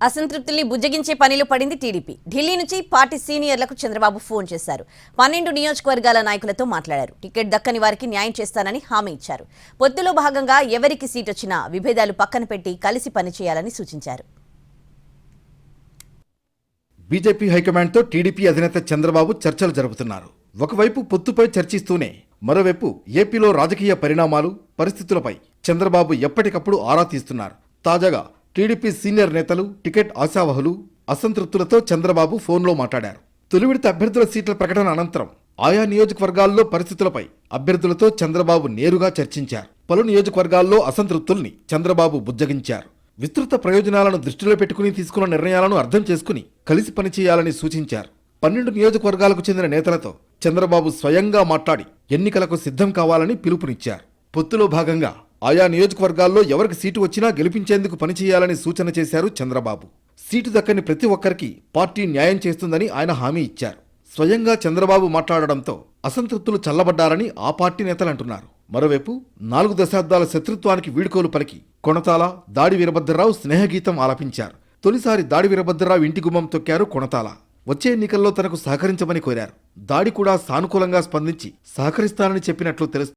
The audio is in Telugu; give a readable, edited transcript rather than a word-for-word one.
అసంతృప్తుల్ని బుజ్జగించే పనిలో పడింది టీడీపీ. ఢిల్లీ నుంచి పార్టీ సీనియర్లకు చంద్రబాబు ఫోన్ చేశారు. 12 నియోజకవర్గాల నాయకులతో మాట్లాడారు. టికెట్ దక్కని వారికి న్యాయం చేస్తానని హామీ ఇచ్చారు. పొత్తులో భాగంగా ఎవరికి సీట్ వచ్చినా విభేదాలు పక్కన పెట్టి కలిసి పనిచేయాలని సూచించారు. బీజేపీ హైకమాండ్తో టీడీపీ అధినేత చంద్రబాబు చర్చలు జరుపుతున్నారు. ఒకవైపు పొత్తుపై చర్చిస్తూనే మరోవైపు ఏపీలో రాజకీయ పరిణామాలు, పరిస్థితులపై చంద్రబాబు ఎప్పటికప్పుడు ఆరా తీస్తున్నారు. తాజాగా టీడీపీ సీనియర్ నేతలు, టికెట్ ఆశావహులు, అసంతృప్తులతో చంద్రబాబు ఫోన్లో మాట్లాడారు. తొలి విడత అభ్యర్థుల సీట్ల ప్రకటన అనంతరం ఆయా నియోజకవర్గాల్లో పరిస్థితులపై అభ్యర్థులతో చంద్రబాబు నేరుగా చర్చించారు. పలు నియోజకవర్గాల్లో అసంతృప్తుల్ని చంద్రబాబు బుజ్జగించారు. విస్తృత ప్రయోజనాలను దృష్టిలో పెట్టుకుని తీసుకున్న నిర్ణయాలను అర్థం చేసుకుని కలిసి పనిచేయాలని సూచించారు. 12 నియోజకవర్గాలకు చెందిన నేతలతో చంద్రబాబు స్వయంగా మాట్లాడి ఎన్నికలకు సిద్ధం కావాలని పిలుపునిచ్చారు. పొత్తులో భాగంగా ఆయా నియోజకవర్గాల్లో ఎవరికి సీటు వచ్చినా గెలిపించేందుకు పనిచేయాలని సూచన చేశారు చంద్రబాబు. సీటు దక్కని ప్రతి ఒక్కరికి పార్టీ న్యాయం చేస్తుందని ఆయన హామీ ఇచ్చారు. స్వయంగా చంద్రబాబు మాట్లాడడంతో అసంతృప్తులు చల్లబడ్డారని ఆ పార్టీ నేతలు అంటున్నారు. మరోవైపు 4 దశాబ్దాల శత్రుత్వానికి వీడ్కోలు పలికి కొణతాల, దాడి వీరభద్రరావు స్నేహగీతం ఆలపించారు. తొలిసారి దాడి వీరభద్రరావు ఇంటి గుమ్మం తొక్కారు కొణతాల. వచ్చే ఎన్నికల్లో తనకు సహకరించమని కోరారు. దాడి కూడా సానుకూలంగా స్పందించి సహకరిస్తానని చెప్పినట్లు తెలుస్తుంది.